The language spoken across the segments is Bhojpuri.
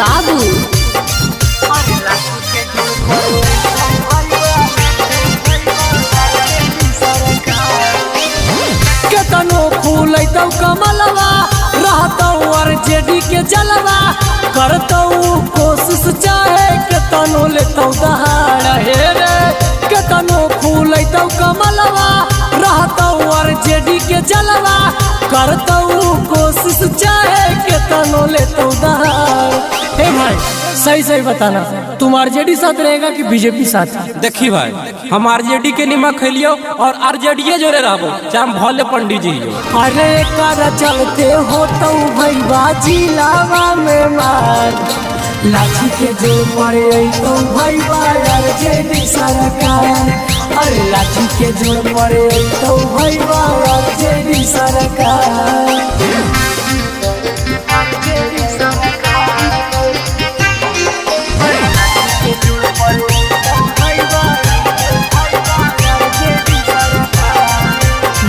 बाबू। केतनो फूल कमलवा रहतौ आरजेडी के जलवा करतौ कोशिश चाहे केतनो लेतौ दहाड़ हे रे। केतनो फूल कमलवा रहतौ आरजेडी के जलवा करतौ कोशिश चाहे केतनो लेतौ दहाड़। हे भाई सही सही बताना, तुम आरजेडी साथ रहेगा कि बीजेपी साथ? देखी भाई, हम आरजेडी के निमक खैलियो और आरजेडी जोड़े रहबो, चाहे हम भले पंडित जी हो। अरे कर चलते हो तो भैया जिलावा में मार लाठी के जो पड़े तो भैया आरजेडी सरकार। अरे लाठी के जोड़ पड़े तो भैया आरजेडी सरकार।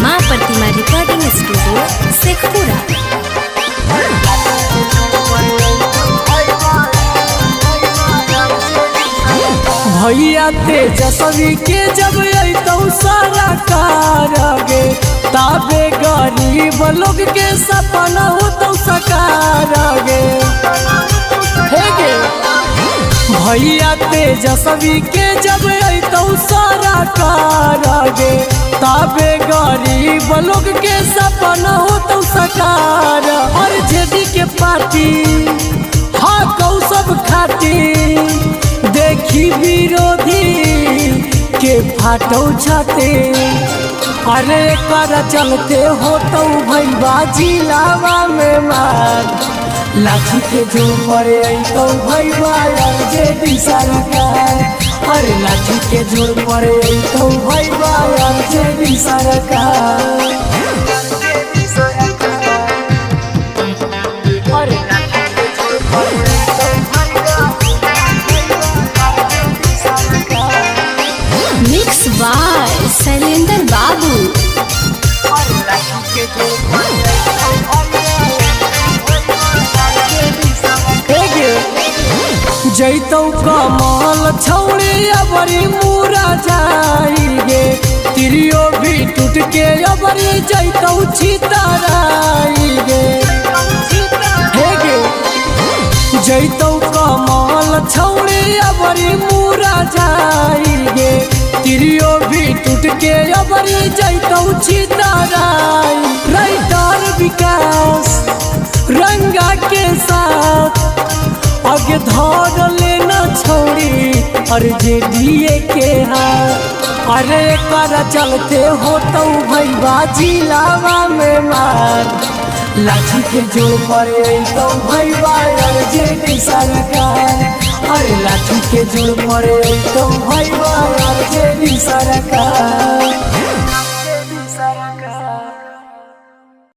माँ प्रतिमा रिकॉर्डिंग स्टूडियो शेखपुरा। भैया तेजस्वी के जब अतौ सारा कारगे ताबे गरीब लोग के सपना होतौ सकार गे। भैया तेजस्वी के जब अतौ सारा कारगे ताबे गरीब लोग के सपना होतौ सकार। और जेडी के पार्टी हाँ कौ सब खाती देखी विरोधी के फाटो छाते। अरे कर चलते हो तो भैया जिलावा में मार लाठी के जो पड़े तो भैया आरजेडी सरकार। अरे लाठी के जो पड़े तो भैया आरजेडी सरकार। मिक्स बाय शैलेंद्र बाबू। जैतौ कमल छौड़े अबरी मुरा जाइगे तिरियो भी टूट के अबरी जैतौ छितराइगे। जैतौ कमल छौड़े अबरी मुरा जाइगे तिरियो भी टूट के अबरी जैतौ छितराई। राइटर विकास रंगा के साथ आगे धर लेना छोड़ी आरजेडी के हाथ। अरे कर चलते हो तो भैया जिलावा में मार लाठी के जो पड़े तो भैया आरजेडी सरकार। अरे लाठी के जो पड़े तो भैया आरजेडी सरकार।